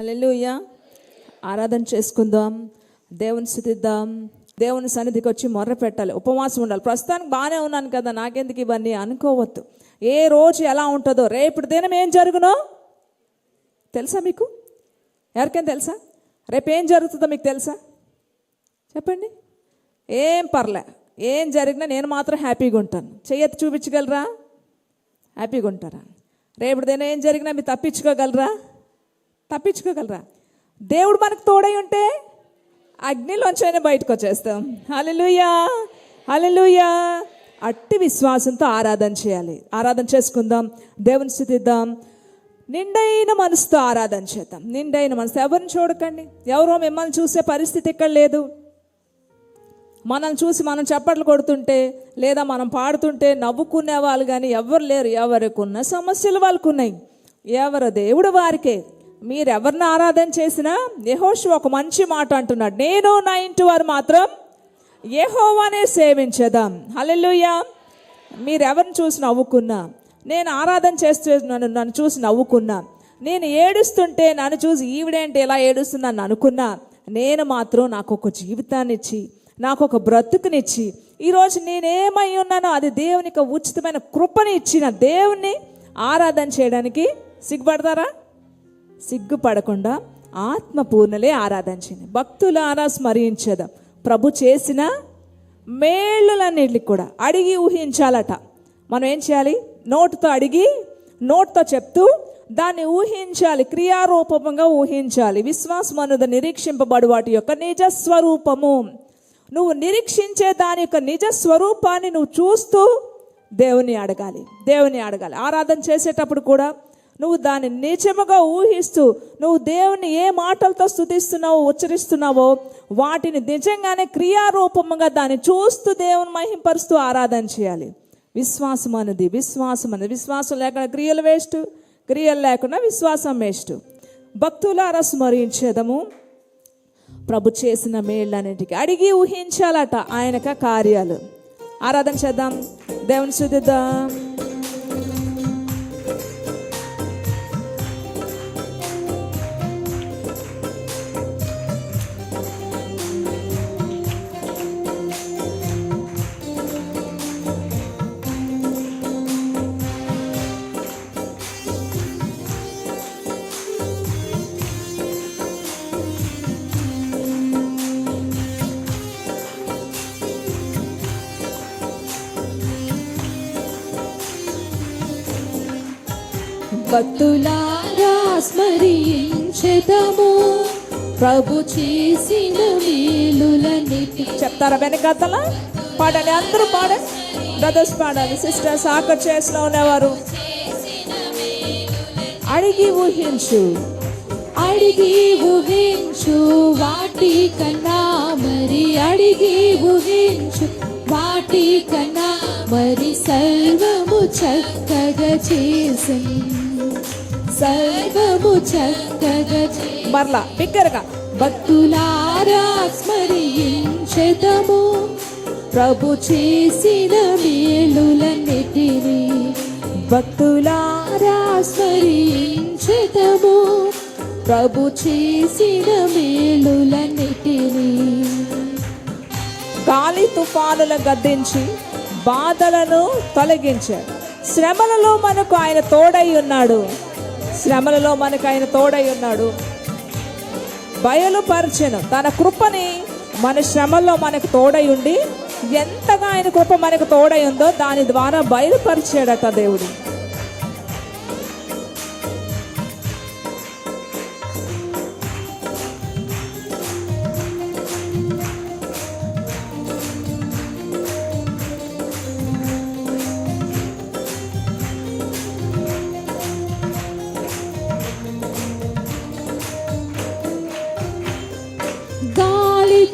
హల్లెలూయా. ఆరాధన చేసుకుందాం, దేవుని స్తుతిద్దాం, దేవుని సన్నిధికి వచ్చి మొర్ర పెట్టాలి, ఉపవాసం ఉండాలి. ప్రస్తుతానికి బాగానే ఉన్నాను కదా, నాకెందుకు ఇవన్నీ అనుకోవద్దు. ఏ రోజు ఎలా ఉంటుందో, రేపటి దినం ఏం జరుగునో తెలుసా మీకు? ఎవరికైనా తెలుసా? రేపు ఏం జరుగుతుందో మీకు తెలుసా? చెప్పండి. ఏం పర్లే, ఏం జరిగినా నేను మాత్రం హ్యాపీగా ఉంటాను. చెయ్యెత్తి చూపించగలరా? హ్యాపీగా ఉంటారా? రేపటి దినం ఏం జరిగినా మీరు తప్పించుకోగలరా? దేవుడు మనకు తోడై ఉంటే అగ్నిలోంచైనా బయటకు వచ్చేస్తాం. హల్లెలూయా, హల్లెలూయా. అట్టి విశ్వాసంతో ఆరాధన చేయాలి. ఆరాధన చేసుకుందాం, దేవుని స్తుతిద్దాం, నిండైన మనసుతో ఆరాధన చేద్దాం. నిండైన మనసు. ఎవరిని చూడకండి. ఎవరో మిమ్మల్ని చూసే పరిస్థితి ఇక్కడ లేదు. మనల్ని చూసి మనం చప్పట్లు కొడుతుంటే లేదా మనం పాడుతుంటే నవ్వుకునే వాళ్ళు కానీ ఎవరు లేరు. ఎవరికి ఉన్న సమస్యలు వాళ్ళకు ఉన్నాయి. ఎవరి దేవుడు వారికే. మీరు ఎవరిని ఆరాధన చేసినా యెహోషువ ఒక మంచి మాట అంటున్నాడు, నేను నా ఇంటి వారు మాత్రం యెహోవానే సేవించేదాం. హల్లెలూయా. మీరు ఎవరిని చూసి నవ్వుకున్నా, నేను ఆరాధన చేస్తున్నాను నన్ను చూసి నవ్వుకున్నా, నేను ఏడుస్తుంటే నన్ను చూసి ఈవిడేంటి ఇలా ఏడుస్తుందని అనుకున్నా, నేను మాత్రం నాకు ఒక జీవితాన్ని ఇచ్చి నాకు ఒక బ్రతుకునిచ్చి ఈరోజు నేనేమై ఉన్నానో అది దేవునికి ఉచితమైన కృపని ఇచ్చిన దేవుణ్ణి ఆరాధన చేయడానికి సిగ్గుపడతారా? సిగ్గుపడకుండా ఆత్మపూర్ణలే ఆరాధన చేయండి. భక్తులారా స్మరించేదాం ప్రభు చేసిన మేళ్ళులన్నిటికి కూడా అడిగి ఊహించాలట. మనం ఏం చేయాలి? నోటితో అడిగి నోటితో చెప్తూ దాన్ని ఊహించాలి, క్రియారూపంగా ఊహించాలి. విశ్వాసం అన్నది నిరీక్షింపబడు వాటి యొక్క నిజస్వరూపము. నువ్వు నిరీక్షించే దాని యొక్క నిజ స్వరూపాన్ని నువ్వు చూస్తూ దేవుని అడగాలి. ఆరాధన చేసేటప్పుడు కూడా నువ్వు దాన్ని నిజముగా ఊహిస్తూ నువ్వు దేవుని ఏ మాటలతో స్తుతిస్తున్నావో ఉచ్చరిస్తున్నావో వాటిని నిజంగానే క్రియారూపంగా దాన్ని చూస్తూ దేవుని మహింపరుస్తూ ఆరాధన చేయాలి. విశ్వాసం విశ్వాసం లేకుండా క్రియలు వేస్ట్, క్రియలు లేకుండా విశ్వాసం వేస్ట్. భక్తులారా స్మరించేదము ప్రభు చేసిన మేళ్ళన్నిటికీ అడిగి ఊహించాలట ఆయనక కార్యాలు. ఆరాధన చేద్దాం, దేవుని స్తుతిద్దాం. భక్తులారా స్మరించెదము ప్రభు చేసిన మేలులన్నిటి. చెప్తారా? వెనకాతల పాడండి, అందరూ పాడండి, బ్రదర్స్ పాడాలి, సిస్టర్స్ ఆకర్ చేసిన ఉన్నవారు అడిగి ఊహించు వాటి కన్నా మరి అడిగి ఊహించు వాటి కన్నా మరి సర్వము చక్కగా చేసి మరలా బిగ్గరగా. భక్తులారా స్మరించెదము ప్రభు చేసిన మేలులన్నిటిని. భక్తులారా స్మరించెదము ప్రభు చేసిన మేలులన్నిటిని. గాలి తుఫానులను గద్దించి బాధలను తొలగించాడు. శ్రమలలో మనకు ఆయన తోడై ఉన్నాడు. బయలుపరచెను తన కృపని మన శ్రమల్లో మనకు తోడై ఉండి ఎంతగా ఆయన కృప మనకు తోడై ఉందో దాని ద్వారా బయలుపరిచాడట దేవుడు.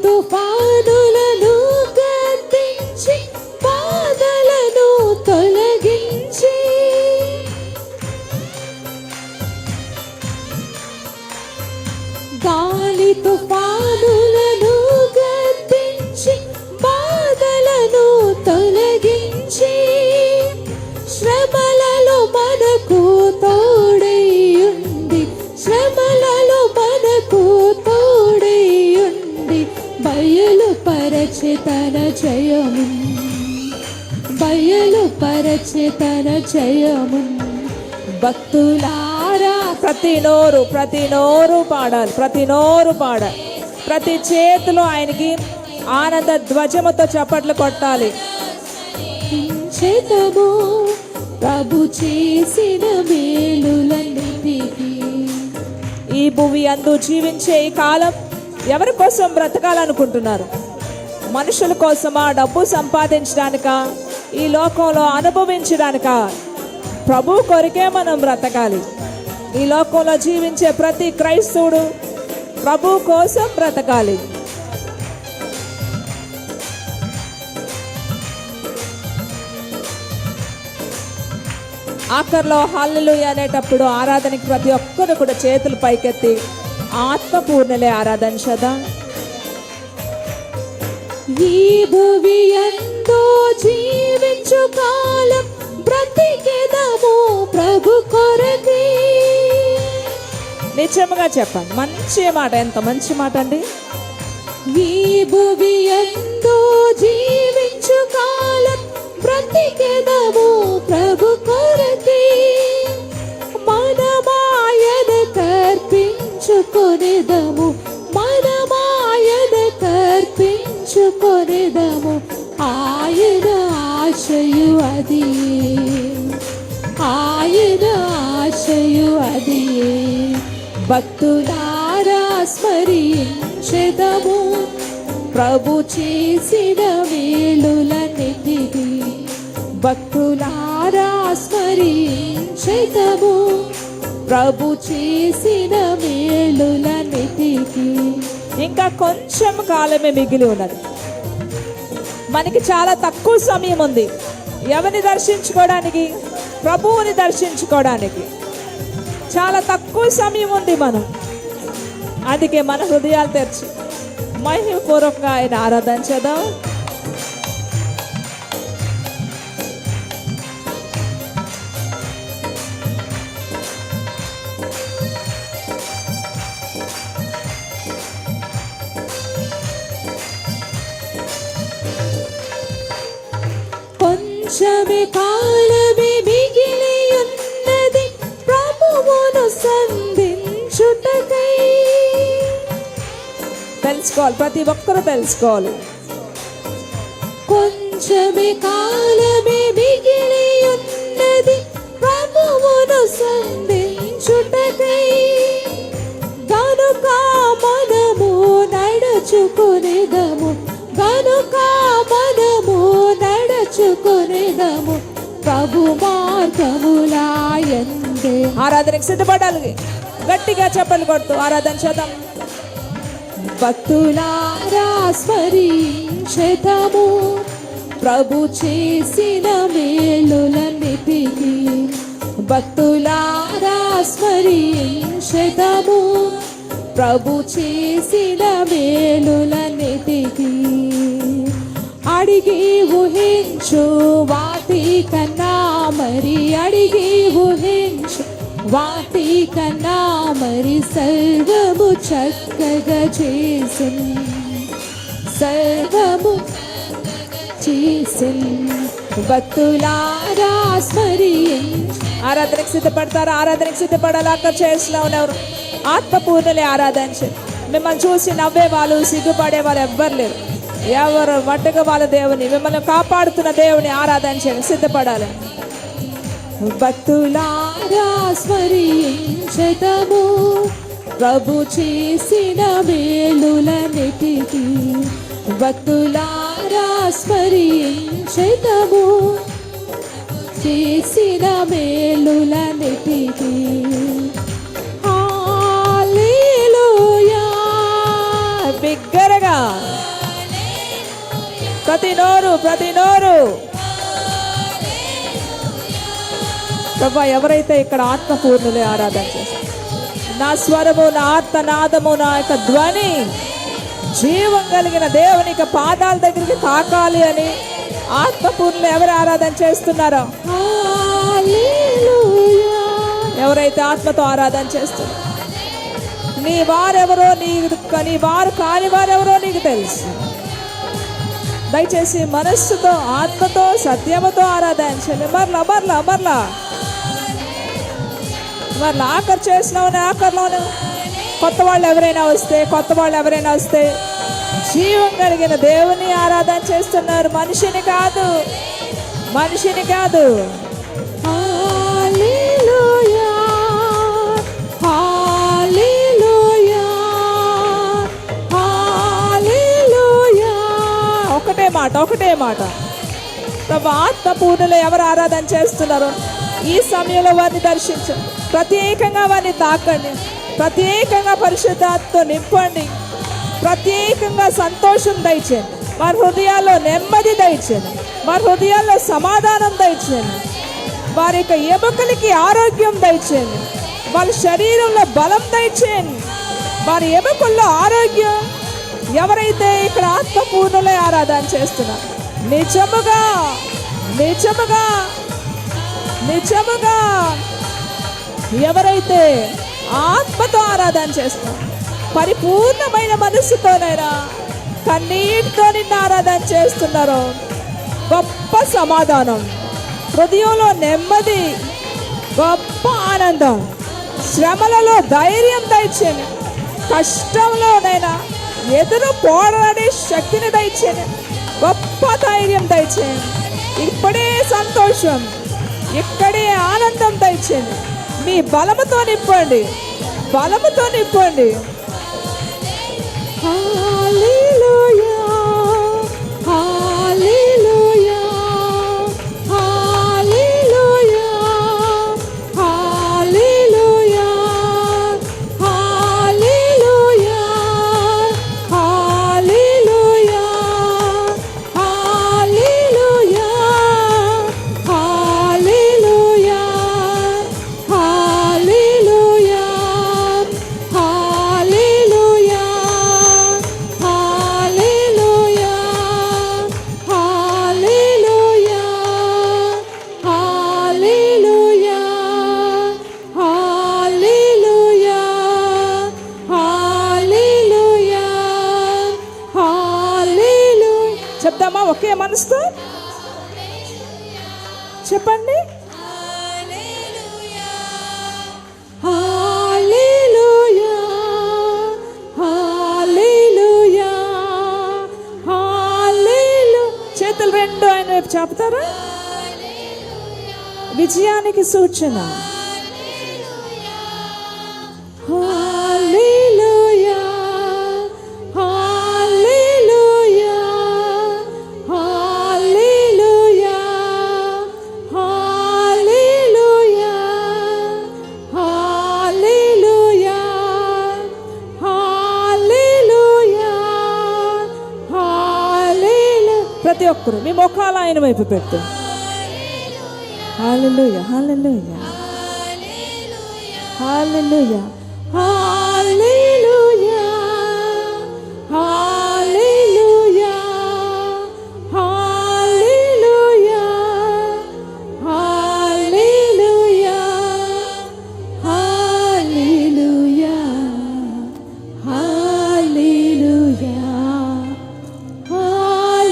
తుఫానులను గద్దించి బాధలను తొలగించి గాలి తుఫానులను గద్దించి బాధలను తొలగించి శ్రమలలో మనకు తోడై ఉంది. శ్రమలలో బయలుపరచె తన జయము, బయలుపరచె తన జయము. భక్తులారా ప్రతి నోరు పాడాలి, ప్రతి నోరు పాడాలి. ప్రతి చేతిలో ఆయనకి ఆనంద ధ్వజముతో చప్పట్లు కొట్టాలి. చేతము ప్రభు చేసిన మేలులన్నిటికీ. ఈ భూమి అందు జీవించే ఈ కాలం ఎవరి కోసం బ్రతకాలనుకుంటున్నారు? మనుషుల కోసమా? డబ్బు సంపాదించడానికా? ఈ లోకంలో అనుభవించడానికా? ప్రభు కొరికే మనం బ్రతకాలి. ఈ లోకంలో జీవించే ప్రతి క్రైస్తవుడు ప్రభు కోసం బ్రతకాలి. ఆఖరిలో హల్లెలూయా అనేటప్పుడు ఆరాధనకి ప్రతి ఒక్కరు కూడా చేతులు పైకెత్తి ఆత్మపూర్ణలే ఆరాధన చేద్దాం. ఈ భూమి ఎంతో జీవించు కాలం బ్రతికెదము ప్రభు కొరకే. నిజంగా చెప్పండి, మంచి మాట. ఎంత మంచి మాట అండి. ఈ భూమి ఎంతో జీవించు కాలం బ్రతికెదము ప్రభు కొరకే. మనమాయన కర్పించుకొనేదము, మనమాయన కర్పించుకొనేదము. ఆయన ఆశయు అది, ఆయన ఆశయు అది. భక్తులారా స్మరించెదము ప్రభు చేసిన మేలులన్నిటికీ. భక్తులారా స్మరించెదము ప్రభు చేసిన మేలులన్నిటికీ. ఇంకా కొంచెం కాలమే మిగిలి ఉన్నది. మనకి చాలా తక్కువ సమయం ఉంది. ఎవరిని దర్శించుకోవడానికి? ప్రభువుని దర్శించుకోవడానికి చాలా తక్కువ సమయం ఉంది మనం. అందుకే మన హృదయాలు తెరిచి మహిమపూర్వకంగా ఆయన ఆరాధన చేద్దాం. కొంచెమే కాలమే మిగిలి ఉన్నది ప్రభువును సంధించుటకై. తెలుసుకోవాలి, ప్రతి ఒక్కరూ తెలుసుకోవాలి. కొంచెమే కాలమే మిగిలి ఉన్నది ప్రభువును సంధించుటకై. గనుక మనము నడుచుకొనేదము, గనుక మనము నడుచుకొనేదము ప్రభు మార్గములాయందే. ఆరాధనకు సిద్ధపడాలి. గట్టిగా చప్పట్లు కొడుతూ ఆరాధన చేద్దాం. భక్తులారా స్మరించెదము ప్రభు చేసిన మేలులన్నిటికీ. భక్తులారా స్మరించెదము ప్రభు చేసిన మేలులన్నిటికీ. అడిగి ఊహించు వాటి కన్నా మరి, అడిగి ఊహించు వాటి కన్నా మరి సర్వము చక్కగా చేసిన్, సర్వము చేసిన్. భక్తులారా స్మరించు. ఆరాధనకు సిద్ధపడతారు. ఆరాధనకు సిద్ధపడాలి. అక్కడ చేసిన ఉన్నవారు ఆత్మపూర్ణలే ఆరాధన చేయాలి. మిమ్మల్ని చూసి నవ్వే వాళ్ళు, సిగ్గుపడే వాళ్ళు ఎవ్వరు లేరు. ఎవరు మట్టుగా వాళ్ళ దేవుని, మిమ్మల్ని కాపాడుతున్న దేవుని ఆరాధన చేయాలి. సిద్ధపడాలి. భక్తులారా స్మరించెదము ప్రభు చేసిన మేలులన్నిటికీ. భక్తులారా స్మరించెదము చేసిన మేలులన్నిటికీ. హల్లెలూయా. బిగ్గరగా ప్రతి నోరు ప్రభా, ఎవరైతే ఇక్కడ ఆత్మపూర్ణులే ఆరాధన చేస్తారు, నా స్వరము, నా ఆర్తనాదము, నా యొక్క ధ్వని జీవం కలిగిన దేవునికి పాదాల దగ్గరికి తాకాలి అని ఆత్మపూర్ణులు ఎవరు ఆరాధన చేస్తున్నారో, హల్లెలూయా. ఎవరైతే ఆత్మతో ఆరాధన చేస్తున్నారు, నీ వారెవరో నీ వారు కాని వారెవరో నీకు తెలుసు. దయచేసి మనస్సుతో, ఆత్మతో, సత్యముతో ఆరాధించండి. మరలా ఆఖరు చేసినామని ఆఖరిలోను కొత్త వాళ్ళు ఎవరైనా వస్తే జీవం కలిగిన దేవుని ఆరాధన చేస్తున్నారు, మనిషిని కాదు. హల్లెలూయా, హల్లెలూయా, హల్లెలూయా. ఒకటే మాట. ప్రభు ఆత్మపూర్ణులు ఎవరు ఆరాధన చేస్తున్నారో ఈ సమయంలో వారిని దర్శించండి, ప్రత్యేకంగా వారిని తాకండి, ప్రత్యేకంగా పరిశుద్ధాత్మతో నింపండి, ప్రత్యేకంగా సంతోషం దయచేయండి, వారి హృదయాల్లో నెమ్మది దయచేయండి, వారి హృదయాల్లో సమాధానం దయచేయండి, వారి యొక్క ఎముకలకి ఆరోగ్యం దయచేయండి, వాళ్ళ శరీరంలో బలం దయచేయండి, వారి ఎముకల్లో ఆరోగ్యం. ఎవరైతే ఇక్కడ ఆత్మపూర్ణులే ఆరాధన చేస్తున్నారు, నిజముగా ఎవరైతే ఆత్మతో ఆరాధన చేస్తున్నారు, పరిపూర్ణమైన మనస్సుతోనైనా కన్నీటితో నిన్ను ఆరాధన చేస్తున్నారో, గొప్ప సమాధానం, హృదయంలో నెమ్మది, గొప్ప ఆనందం, శ్రమలలో ధైర్యం దయచేయండి, కష్టంలోనైనా ఎదురు పోరాడే శక్తిని దయచేయండి, గొప్ప ధైర్యం దయచేయండి, ఇప్పుడే సంతోషం, ఇక్కడే ఆనందం దయచేయండి, మీ బలముతో నింపండి. హల్లెలూయా, హల్లెలూయా, హల్లెలూయా, హల్లెలూయా, హల్లెలూయా, హల్లెలూయా, హల్లెలూయా, హల్లెలూయా, హల్లెలూయా, హల్లెలూయా, హల్లెలూయా, హల్లెలూయా, హల్లెలూయా, హల్లెలూయా, హల్లెలూయా, హల్లెలూయా. చెప్దామా ఒకే మనసుతో? చెప్పండి. హల్లెలూయా, హల్లెలూయా, హల్లెలూయా, హల్లెలూయా. చేతులు రెండు ఆయన వైపు చాపుతారా? విజయానికి సూచన. హల్లెలూయా, హల్లెలూయా, హల్లెలూయా, హల్లెలూయా, హల్లెలూయా, హల్లెలూయా, హల్లెలూయా. ప్రతి ఒక్కరు మీ ముఖాలు ఆయన వైపు పెట్టు. హల్లెలూయా, హల్లెలూయా, హల్లెలూయా. హల్లెలూయా, హల్లెలూయా, హల్లెలూయా, హల్లెలూయా, హల్లెలూయా, హల్లెలూయా,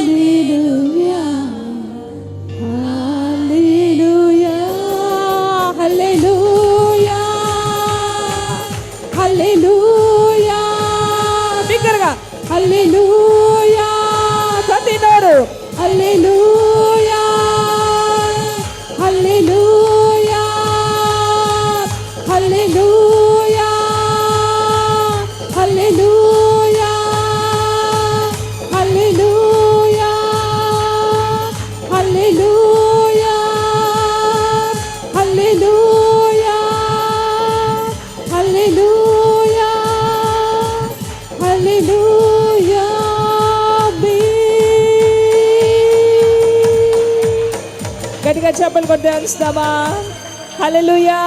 హల్లెలూయా, హల్లెలూయా, హల్లెలూయా, హల్లెలూయా. బిగ్గరగా హల్లెలూయా, ప్రతి నోరు హల్లెలూయా, హల్లెలూయా, హల్లెలూయా, హల్లెలూయా, హల్లెలూయా, హల్లెలూయా, హల్లెలూయా, హల్లెలూయా, హల్లెలూయా. గట్టిగా చెప్పలు కొట్టి అరుస్తామా? హల్లెలూయా,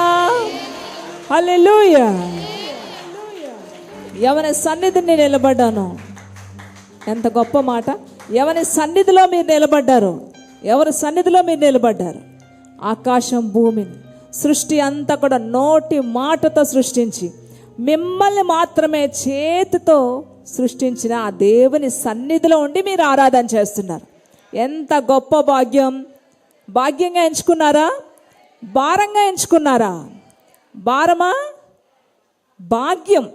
హల్లెలూయా. ఎవరి సన్నిధిని నిలబడ్డాను. ఎంత గొప్ప మాట. ఎవరి సన్నిధిలో మీరు నిలబడ్డారు, ఎవరి సన్నిధిలో మీరు నిలబడ్డారు. ఆకాశం భూమిని సృష్టి అంతా కూడా నోటి మాటతో సృష్టించి మిమ్మల్ని మాత్రమే చేతితో సృష్టించిన ఆ దేవుని సన్నిధిలో ఉండి మీరు ఆరాధన చేస్తున్నారు. ఎంత గొప్ప భాగ్యం! భాగ్యంగా ఎంచుకున్నారా? భారంగా ఎంచుకున్నారా? భారమా? భాగ్యం.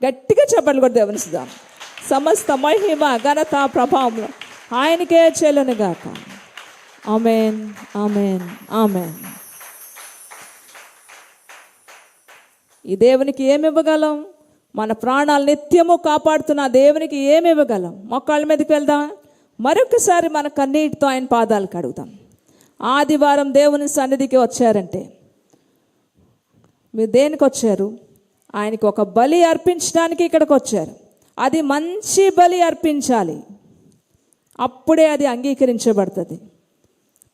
గట్టిగా చెప్పండి కూడా దేవుని సుధా. సమస్త మహిమ ఘనత ప్రభావం ఆయనకే చెల్లును గాక. ఆమేన్, ఆమేన్, ఆమేన్. ఈ దేవునికి ఏమి ఇవ్వగలం? మన ప్రాణాలు నిత్యము కాపాడుతున్న దేవునికి ఏమి ఇవ్వగలం? మొక్కాళ్ళ మీదకి వెళ్దాం. మరొకసారి మన కన్నీటితో ఆయన పాదాలు కడుగుతాం. ఆదివారం దేవుని సన్నిధికి వచ్చారంటే మీరు దేనికి వచ్చారు? ఆయనకి ఒక బలి అర్పించడానికి ఇక్కడికి వచ్చారు. అది మంచి బలి అర్పించాలి, అప్పుడే అది అంగీకరించబడుతుంది.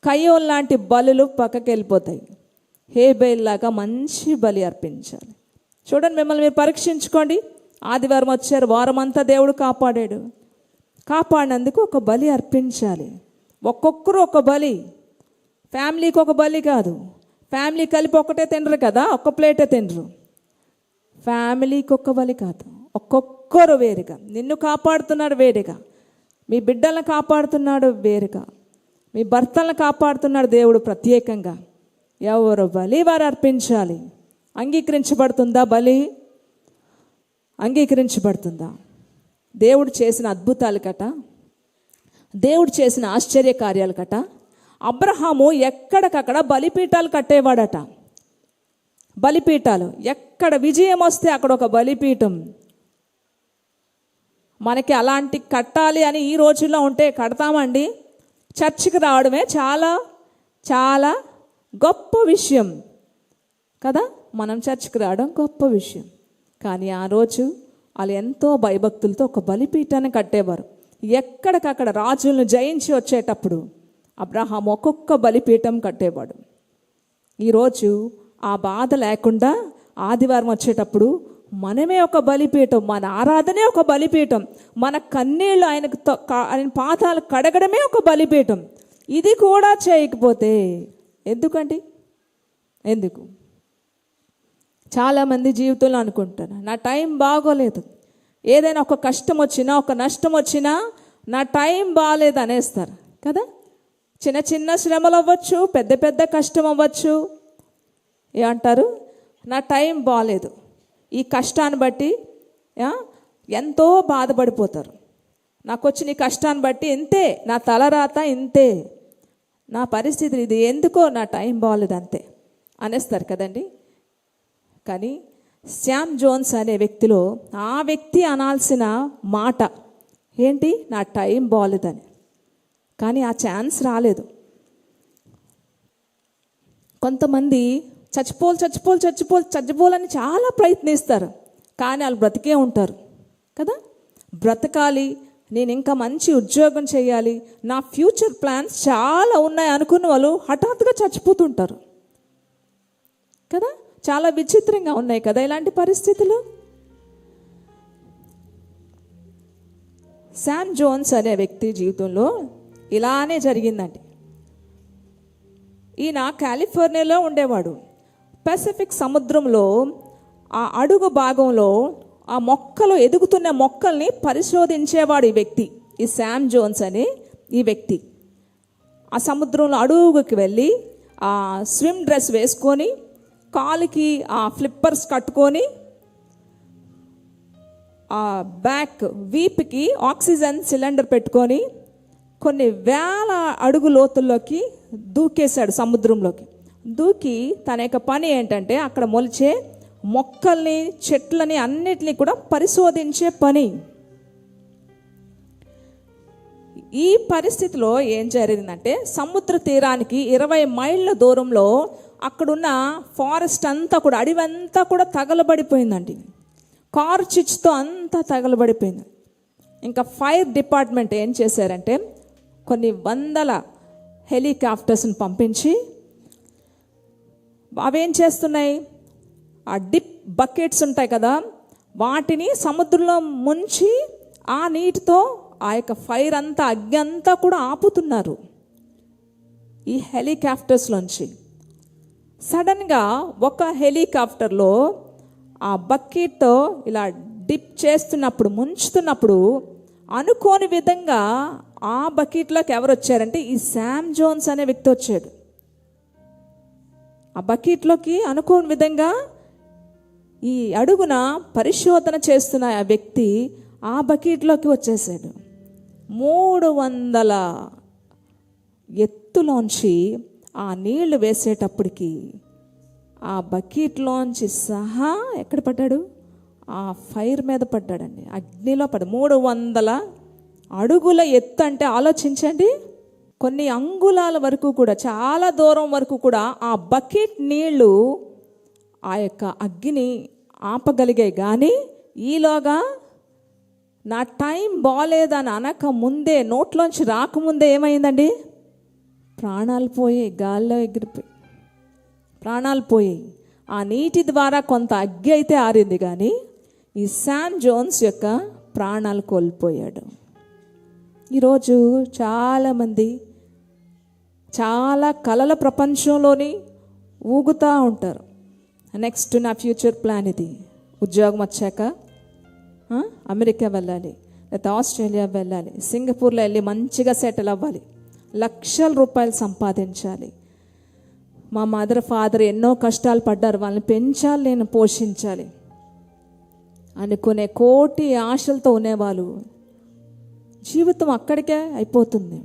కయ్యోన్ లాంటి బలులు పక్కకి వెళ్ళిపోతాయి. హేబేల్ లాగా మంచి బలి అర్పించాలి. చూడండి, మిమ్మల్ని మీరు పరీక్షించుకోండి. ఆదివారం వచ్చారు, వారం అంతా దేవుడు కాపాడాడు. కాపాడినందుకు ఒక బలి అర్పించాలి. ఒక్కొక్కరు ఒక బలి. ఫ్యామిలీకి ఒక బలి కాదు. ఫ్యామిలీ కలిపి ఒక్కటే తినరు కదా, ఒక్క ప్లేటే తినరు. ఫ్యామిలీకి ఒక్క బలి కాదు, ఒక్కొక్కరు వేరుగా. నిన్ను కాపాడుతున్నాడు వేరుగా, మీ బిడ్డలను కాపాడుతున్నాడు వేరుగా, మీ భర్తలను కాపాడుతున్నాడు దేవుడు ప్రత్యేకంగా. ఎవరు బలి వారు అర్పించాలి. అంగీకరించబడుతుందా బలి? అంగీకరించబడుతుందా? దేవుడు చేసిన అద్భుతాలు కట, దేవుడు చేసిన ఆశ్చర్య కార్యాలు కట. అబ్రహాము ఎక్కడికక్కడ బలిపీఠాలు కట్టేవాడట. బలిపీఠాలు ఎక్కడ విజయం వస్తే అక్కడ ఒక బలిపీఠం. మనకి అలాంటి కట్టాలి అని ఈ రోజుల్లో ఉంటే కడతామండి. చర్చికి రావడమే చాలా చాలా గొప్ప విషయం కదా. మనం చర్చికి రావడం గొప్ప విషయం. కానీ ఆ రోజు వాళ్ళు ఎంతో భయభక్తులతో ఒక బలిపీఠాన్ని కట్టేవారు. ఎక్కడికక్కడ రాజులను జయించి వచ్చేటప్పుడు అబ్రహాం ఒక్కొక్క బలిపీఠం కట్టేవాడు. ఈరోజు ఆ బాధ లేకుండా ఆదివారం వచ్చేటప్పుడు మనమే ఒక బలిపీఠం, మన ఆరాధనే ఒక బలిపీఠం, మన కన్నీళ్ళు ఆయన పాదాలు కడగడమే ఒక బలిపీఠం. ఇది కూడా చేయకపోతే ఎందుకండి? ఎందుకు? చాలామంది జీవితంలో అనుకుంటారు, నా టైం బాగోలేదు. ఏదైనా ఒక కష్టం వచ్చినా, ఒక నష్టం వచ్చినా నా టైం బాగాలేదు అనేస్తారు కదా. చిన్న చిన్న శ్రమలు అవ్వచ్చు, పెద్ద పెద్ద కష్టం అవ్వచ్చు. ఏమంటారు? నా టైం బాగాలేదు. ఈ కష్టాన్ని బట్టి ఎంతో బాధపడిపోతారు. నాకు వచ్చిన ఈ కష్టాన్ని బట్టి ఇంతే, నా తలరాత ఇంతే, నా పరిస్థితి ఇది, ఎందుకో నా టైం బాగాలేదు అంతే అనేస్తారు కదండి. కానీ శామ్ జోన్స్ అనే వ్యక్తిలో ఆ వ్యక్తి అనాల్సిన మాట ఏంటి? నా టైం బాగాలేదని. కానీ ఆ ఛాన్స్ రాలేదు. కొంతమంది చచ్చిపోవాలని చాలా ప్రయత్నిస్తారు, కానీ వాళ్ళు బ్రతికే ఉంటారు కదా. బ్రతకాలి, నేను ఇంకా మంచి ఉద్యోగం చేయాలి, నా ఫ్యూచర్ ప్లాన్స్ చాలా ఉన్నాయి అనుకున్న వాళ్ళు హఠాత్తుగా చచ్చిపోతుంటారు కదా. చాలా విచిత్రంగా ఉన్నాయి కదా ఇలాంటి పరిస్థితులు. శామ్ జోన్స్ అనే వ్యక్తి జీవితంలో ఇలానే జరిగిందండి. ఈయన కాలిఫోర్నియాలో ఉండేవాడు. పసిఫిక్ సముద్రంలో ఆ అడుగు భాగంలో ఆ మొక్కలు ఎదుగుతున్న మొక్కల్ని పరిశోధించేవాడు ఈ వ్యక్తి, ఈ శామ్ జోన్స్ అనే ఈ వ్యక్తి. ఆ సముద్రంలో అడుగుకి వెళ్ళి ఆ స్విమ్ డ్రెస్ వేసుకొని, కాలుకి ఆ ఫ్లిప్పర్స్ కట్టుకొని, ఆ బ్యాక్ వీప్కి ఆక్సిజన్ సిలిండర్ పెట్టుకొని కొన్ని వేల అడుగు లోతుల్లోకి దూకేశాడు. సముద్రంలోకి దూకి తన యొక్క పని ఏంటంటే అక్కడ మొలిచే మొక్కల్ని, చెట్లని అన్నిటినీ కూడా పరిశోధించే పని. ఈ పరిస్థితిలో ఏం జరిగిందంటే సముద్ర తీరానికి 20 మైళ్ళ దూరంలో అక్కడున్న ఫారెస్ట్ అంతా కూడా, అడవంతా కూడా తగలబడిపోయిందండి. కారు చిచ్చుతో అంతా తగలబడిపోయింది. ఇంకా ఫైర్ డిపార్ట్మెంట్ ఏం చేశారంటే కొన్ని వందల హెలికాప్టర్స్ని పంపించి అవేం చేస్తున్నాయి, ఆ డిప్ బకెట్స్ ఉంటాయి కదా, వాటిని సముద్రంలో ముంచి ఆ నీటితో ఆ యొక్క ఫైర్ అంతా, అగ్గి అంతా కూడా ఆపుతున్నారు ఈ హెలికాప్టర్స్లోంచి. సడన్గా ఒక హెలికాప్టర్లో ఆ బకెట్తో ఇలా డిప్ చేస్తున్నప్పుడు, ముంచుతున్నప్పుడు అనుకోని విధంగా ఆ బకెట్లోకి ఎవరు వచ్చారంటే ఈ శామ్ జోన్స్ అనే వ్యక్తి వచ్చాడు. ఆ బకెట్లోకి అనుకోని విధంగా ఈ అడుగున పరిశోధన చేస్తున్న ఆ వ్యక్తి ఆ బకెట్లోకి వచ్చేసాడు. 300 ఎత్తులోంచి ఆ నీళ్లు వేసేటప్పటికి ఆ బకెట్లోంచి సహా ఎక్కడ పడ్డాడు? ఆ ఫైర్ మీద పడ్డాడండి, అగ్నిలో పడ్డాడు. 300 అడుగుల ఎత్తు అంటే ఆలోచించండి. కొన్ని అంగుళాల వరకు కూడా, చాలా దూరం వరకు కూడా ఆ బకెట్ నీళ్లు ఆ యొక్క అగ్గిని ఆపగలిగాయి. కానీ ఈలోగా నా టైం బాగాలేదని అనక ముందే, నోట్లోంచి రాకముందే ఏమైందండి? ప్రాణాలు పోయాయి, గాల్లో ఎగిరిపోయి ప్రాణాలు పోయాయి. ఆ నీటి ద్వారా కొంత అగ్గి అయితే ఆరింది, కానీ ఈ శామ్ జోన్స్ యొక్క ప్రాణాలు కోల్పోయాడు. ఈరోజు చాలామంది చాలా కలల ప్రపంచంలోని ఊగుతూ ఉంటారు. నెక్స్ట్ నా ఫ్యూచర్ ప్లాన్ ఇది, ఉద్యోగం వచ్చాక అమెరికా వెళ్ళాలి, లేకపోతే ఆస్ట్రేలియా వెళ్ళాలి, సింగపూర్లో వెళ్ళి మంచిగా సెటిల్ అవ్వాలి, లక్షల రూపాయలు సంపాదించాలి. మా మదర్ ఫాదర్ ఎన్నో కష్టాలు పడ్డారు, వాళ్ళని పెంచాలి, నేను పోషించాలి అనుకునే కోటి ఆశలతో ఉండేవాళ్ళు జీవితం అక్కడికే అయిపోతుంది.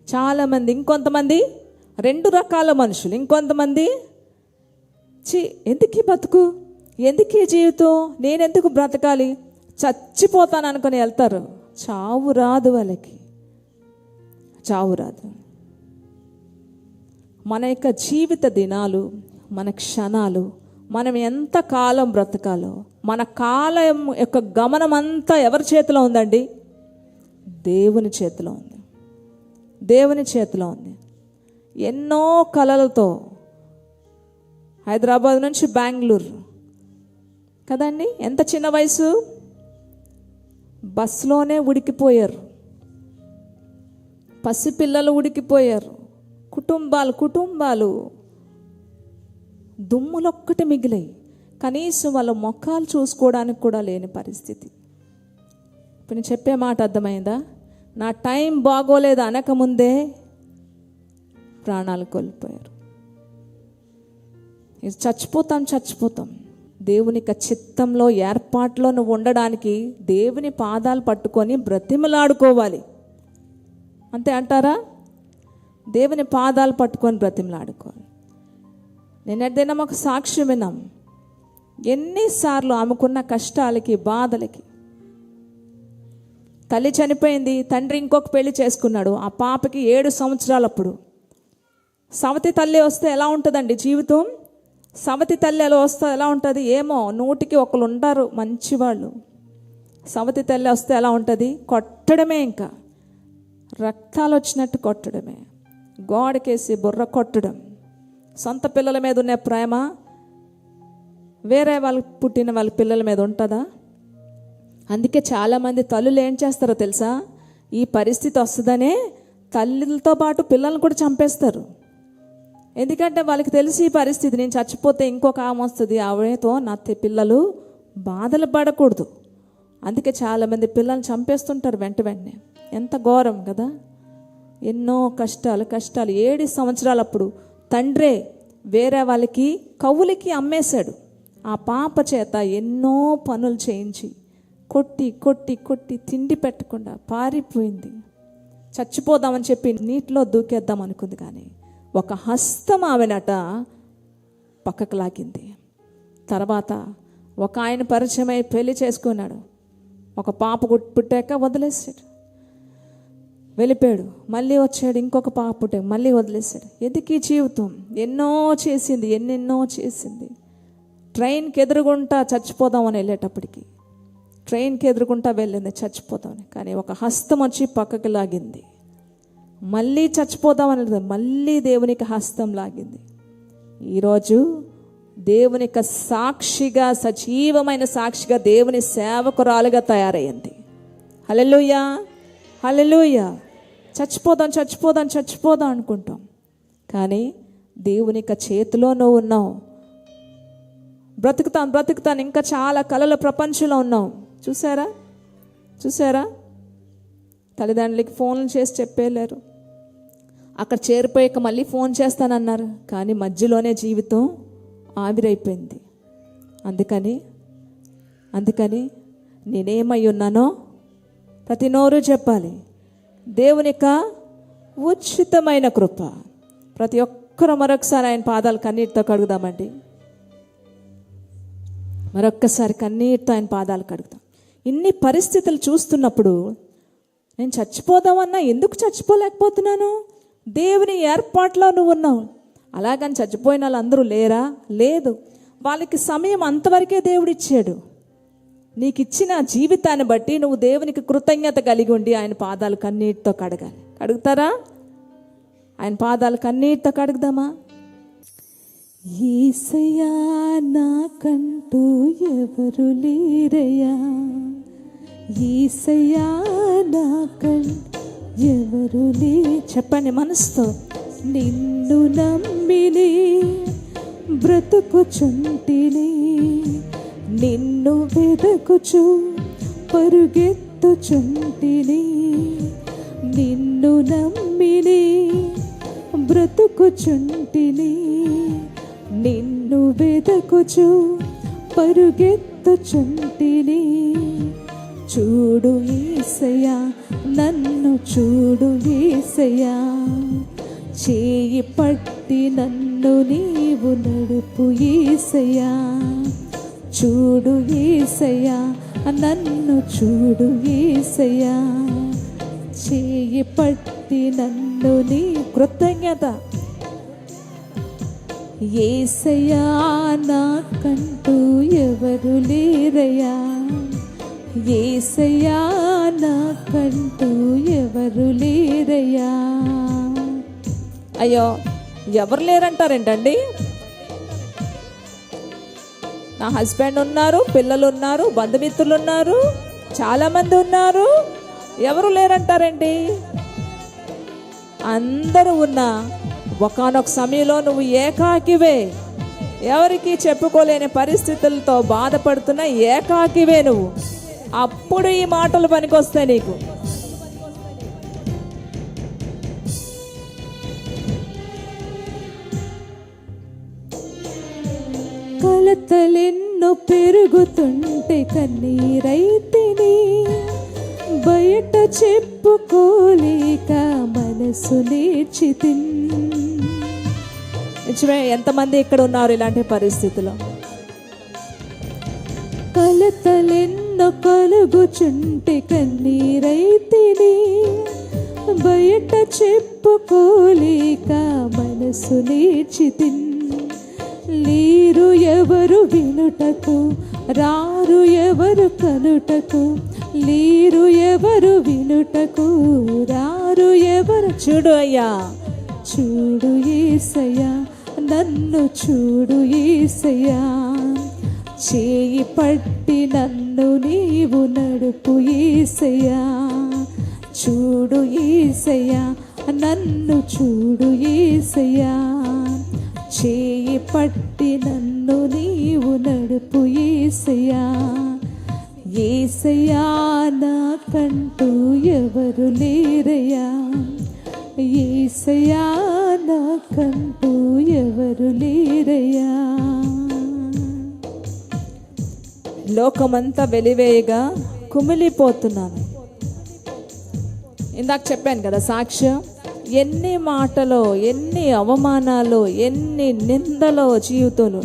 చాలామంది, ఇంకొంతమంది 2 రకాల మనుషులు. ఇంకొంతమంది ఎందుకు బతుకు, ఎందుకు జీవితం, నేనెందుకు బ్రతకాలి, చచ్చిపోతాను అనుకుని వెళ్తారు. చావు రాదు వాళ్ళకి, చావు రాదు. మన యొక్క జీవిత దినాలు, మన క్షణాలు, మనం ఎంత కాలం బ్రతకాలో, మన కాలం యొక్క గమనం అంతా ఎవరి చేతిలో ఉందండి? దేవుని చేతిలో ఉంది, దేవుని చేతిలో ఉంది. ఎన్నో కలలతో హైదరాబాద్ నుంచి బెంగళూరు కదండి, ఎంత చిన్న వయసు, బస్సులోనే ఉడికిపోయారు, పసిపిల్లలు ఉడికిపోయారు, కుటుంబాలు దుమ్ములొక్కటి మిగిలాయి. కనీసం వాళ్ళ ముఖాలు చూసుకోవడానికి కూడా లేని పరిస్థితి. ఇప్పుడు నేను చెప్పే మాట అర్థమైందా? నా టైం బాగోలేదు అనకముందే ప్రాణాలు కోల్పోయారు. చచ్చిపోతాం. దేవుని చిత్తంలో, ఏర్పాట్లో నువ్వు ఉండడానికి దేవుని పాదాలు పట్టుకొని బ్రతిమలాడుకోవాలి. అంతే అంటారా? దేవుని పాదాలు పట్టుకొని బ్రతిమలాడుకోవాలి. నేను ఏదైనా మాకు సాక్ష్యం విన్నాం, ఎన్నిసార్లు ఆమెకున్న కష్టాలకి, బాధలకి. తల్లి చనిపోయింది, తండ్రి ఇంకొక పెళ్లి చేసుకున్నాడు. ఆ పాపకి 7 సంవత్సరాలప్పుడు. సవతి తల్లి వస్తే ఎలా ఉంటుందండి జీవితం? సవతి తల్లి ఎలా వస్తే ఎలా ఉంటుంది? ఏమో 100కి 1 ఉంటారు మంచివాళ్ళు. సవతి తల్లి వస్తే ఎలా ఉంటుంది? కొట్టడమే, ఇంకా రక్తాలు వచ్చినట్టు కొట్టడమే, గోడకేసి బుర్ర కొట్టడం. సొంత పిల్లల మీద ఉన్న ప్రేమ వేరే వాళ్ళకి పుట్టిన వాళ్ళ పిల్లల మీద ఉంటుందా? అందుకే చాలామంది తల్లులు ఏం చేస్తారో తెలుసా? ఈ పరిస్థితి వస్తుందనే తల్లితో పాటు పిల్లల్ని కూడా చంపేస్తారు. ఎందుకంటే వాళ్ళకి తెలిసి ఈ పరిస్థితి, నేను చచ్చిపోతే ఇంకొక ఆమె వస్తుంది, ఆవిడతో నా పిల్లలు బాధలు పడకూడదు. అందుకే చాలామంది పిల్లల్ని చంపేస్తుంటారు వెంటనే. ఎంత ఘోరం కదా! ఎన్నో కష్టాలు. 7 సంవత్సరాలప్పుడు తండ్రే వేరే వాళ్ళకి కవులకి అమ్మేశాడు. ఆ పాప చేత ఎన్నో పనులు చేయించి కొట్టి తిండి పెట్టకుండా పారిపోయింది. చచ్చిపోదామని చెప్పి నీటిలో దూకేద్దాం అనుకుంది, కానీ ఒక హస్తం ఆమెనట పక్కకు లాగింది. తర్వాత ఒక ఆయన పరిచయమై పెళ్లి చేసుకున్నాడు. ఒక పాప పుట్టాక వదిలేసాడు, వెళ్ళిపోయాడు. మళ్ళీ వచ్చాడు, ఇంకొక పాప పుట్టాక మళ్ళీ వదిలేసాడు. ఎందుకు ఈ జీవితం? ఎన్నెన్నో చేసింది. ట్రైన్కి ఎదురుగుంటా చచ్చిపోదామని వెళ్ళేటప్పటికి, ట్రైన్కి ఎదురుగుంటా వెళ్ళింది చచ్చిపోదామని. కానీ ఒక హస్తం వచ్చి పక్కకి లాగింది. మళ్ళీ చచ్చిపోదామని మళ్ళీ దేవునికి హస్తం లాగింది. ఈరోజు దేవునికి సాక్షిగా, సజీవమైన సాక్షిగా, దేవుని సేవకురాలుగా తయారయ్యింది. హల్లెలూయా, హల్లెలూయా. చచ్చిపోదాం అనుకుంటాం, కానీ దేవునికి చేతిలో నువ్వు ఉన్నావు. బ్రతుకుతాను ఇంకా చాలా కలల ప్రపంచంలో ఉన్నాం. చూసారా తల్లిదండ్రులకి ఫోన్లు చేసి చెప్పేలేరు. అక్కడ చేరిపోయాక మళ్ళీ ఫోన్ చేస్తానన్నారు, కానీ మధ్యలోనే జీవితం ఆవిరైపోయింది. అందుకని నేనేమై ఉన్నానో ప్రతి నోరు చెప్పాలి. దేవుని యొక్క ఉచితమైన కృప. ప్రతి ఒక్కరూ మరొకసారి ఆయన పాదాలు కన్నీటితో కడుగుదామండి. మరొక్కసారి కన్నీటితో ఆయన పాదాలు కడుగుదాం. ఇన్ని పరిస్థితులు చూస్తున్నప్పుడు నేను చచ్చిపోదామన్నా ఎందుకు చచ్చిపోలేకపోతున్నాను? దేవుని ఏర్పాట్లో నువ్వు ఉన్నావు. అలాగని చచ్చిపోయిన వాళ్ళు అందరూ లేరా? లేదు. వాళ్ళకి సమయం అంతవరకే దేవుడు ఇచ్చాడు. నీకు ఇచ్చిన జీవితాన్ని బట్టి నువ్వు దేవునికి కృతజ్ఞత కలిగి ఉండి ఆయన పాదాలు కన్నీటితో కడగాలి. కడుగుతారా? ఆయన పాదాలు కన్నీటితో కడుగుదామా? యేసయ్యా నాకంటూ ఎవరు లేరయ్యా, యేసయ్యా నాకంటూ ఎవరు లే. చెప్పండి మనసుతో. నిన్ను నమ్మినే బ్రతుకుచుంటిని, నిన్ను వెదకుచు పరుగెత్తుచుంటిని, నిన్ను నమ్మినే బ్రతుకుచుంటిని, నిన్ను వెదకుచు పరుగెత్తుచుంటిని. చూడు యేసయ్యా, నన్ను చూడు యేసయ్యా, చేయి పట్టి నన్ను నీవు నడుపు యేసయ్యా. చూడు యేసయ్యా, నన్ను చూడు యేసయ్యా, చేయి పట్టి నన్ను నీ. కృతజ్ఞత. యేసయ్యా నాకంటూ ఎవరు లేరయ్యా, యేసయ్యా నాకంటూ ఎవరు లేరయ్యా. అయ్యో ఎవరు లేరంటారేంటండి? నా హస్బెండ్ ఉన్నారు, పిల్లలు ఉన్నారు, బంధుమిత్రులు ఉన్నారు, చాలామంది ఉన్నారు. ఎవరు లేరంటారేంటి? అందరూ ఉన్నా ఒకానొక సమయంలో నువ్వు ఏకాకివే. ఎవరికి చెప్పుకోలేని పరిస్థితులతో బాధపడుతున్న ఏకాకివే నువ్వు. అప్పుడు ఈ మాటలు పనికొస్తాయి నీకు. కలతలెన్నో పెరుగుతుంటే కన్నీరైతిని, బయట చెప్పుకోలేక మనసు నేర్చితిన్. నిజమే. ఎంతమంది ఇక్కడ ఉన్నారు ఇలాంటి పరిస్థితిలో? కలతలెన్నో కలుగుచుంటే కన్నీరైతిని, బయట చెప్పుకోలేక మనసు నేర్చితిన్. లేరు ఎవరు వినుటకు, రారు ఎవరు కనుటకు, లేరు ఎవరు వినుటకు, రారు ఎవరు. చూడు అయ్యా, చూడు యేసయ్యా, నన్ను చూడు యేసయ్యా, చేయి పట్టి నన్ను నీవు నడుపు యేసయ్యా. చూడు యేసయ్యా, నన్ను చూడు యేసయ్యా, చేయి పట్టి నన్ను నీవు నడుపు యేసయ్యా. యేసయ్యా నాకంటూ ఎవరు లేరయ్యా, యేసయ్యా నాకంటూ ఎవరు లేరయ్యా. లోకమంతా వెలివేయగా కుమిలిపోతున్నాను. ఇందాక చెప్పాను కదా సాక్ష్యం. ఎన్ని మాటలో, ఎన్ని అవమానాలు, ఎన్ని నిందలో జీవితంలో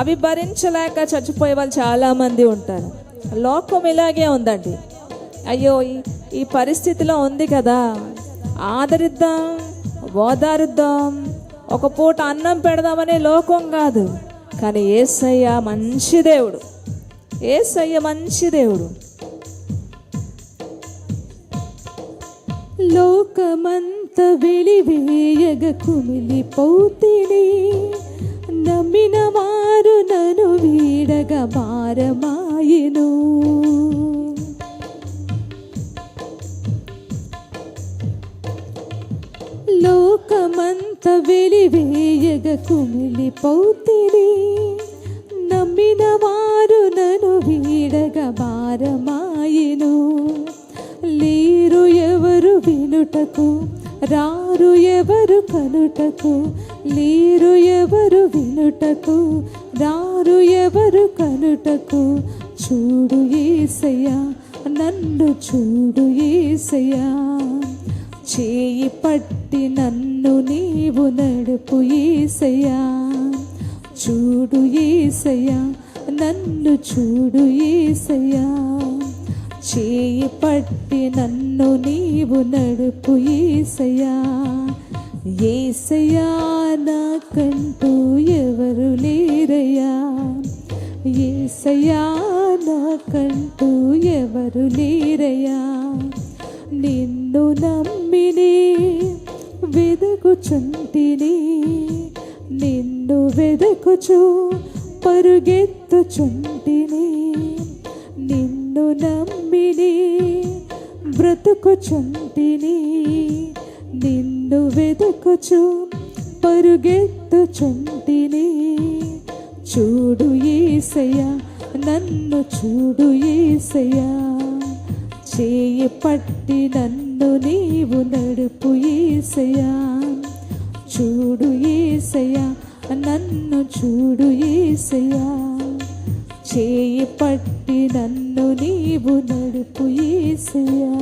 అవి భరించలేక చచ్చిపోయే వాళ్ళు చాలామంది ఉంటారు. లోకం ఇలాగే ఉందండి. అయ్యో ఈ పరిస్థితిలో ఉంది కదా, ఆదరిద్దాం, ఓదారుద్దాం, ఒక పూట అన్నం పెడదామనే లోకం కాదు. కానీ యేసయ్య మంచి దేవుడు, యేసయ్య మంచి దేవుడు. లోకమంత వెలివేయగ కుమిలిపోతిని, నమ్మిన వారు నన్ను వీడగ భారమాయెను. లోకమంత వెలివేయగ కుమిలిపోతిని, నమ్మిన వారు నన్ను వీడగ భారమాయెను. లేరు ఎవరు వినుటకు, రారు ఎవరు కనుటకు, లేరు ఎవరు వినుటకు, రారు ఎవరు కనుటకు. చూడు యేసయ్యా, నన్ను చూడు యేసయ్యా, చేయి పట్టి నన్ను నీవు నడుపు యేసయ్యా. చూడు యేసయ్యా, నన్ను చూడు యేసయ్యా, చేయి పట్టి నన్ను నీవు నడుపు యేసయ్యా. యేసయ్యా నాకంటూ ఎవరు లేరయ్యా, యేసయ్యా నాకంటూ ఎవరు లేరయ్యా. నిన్ను నమ్మిని వెదకుచుంటిని, నిన్ను వెదకుచు పరుగెత్తుచుంటిని. నిన్ను నమ్మిని బ్రతుకుచుంటిని, నిన్ను వెదకుచు పరుగెత్తుచుంటిని. చూడు యేసయ్యా, నన్ను చూడు యేసయ్యా, చేయి పట్టి నన్ను నీవు నడుపు యేసయ్యా. చూడు యేసయ్యా, నన్ను చూడు యేసయ్యా, చేయి పట్టి నన్ను నీవు నడుపు యేసయ్యా.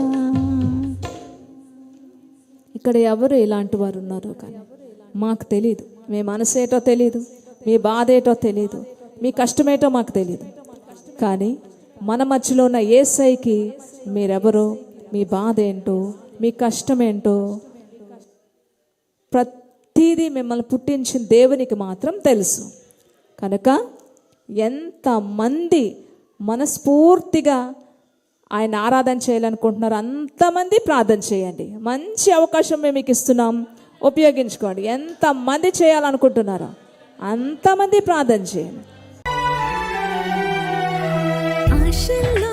ఇక్కడ ఎవరు ఇలాంటి వారు ఉన్నారో కానీ మాకు తెలియదు. మీ మనసేటో తెలియదు, మీ బాధ ఏటో తెలియదు, మీ కష్టమేటో మాకు తెలియదు. కానీ మన మధ్యలో ఉన్న యేసయ్యకి మీరెవరో, మీ బాధ ఏంటో, మీ కష్టం ఏంటో, ప్రతిదీ మిమ్మల్ని పుట్టించిన దేవునికి మాత్రం తెలుసు. కనుక ఎంతమంది మనస్ఫూర్తిగా ఆయన ఆరాధన చేయాలనుకుంటున్నారు అంతమంది ప్రార్థన చేయండి. మంచి అవకాశం మేము మీకు ఇస్తున్నాం, ఉపయోగించుకోండి. ఎంతమంది చేయాలనుకుంటున్నారో అంతమంది ప్రార్థన చేయండి. ఆశల్లో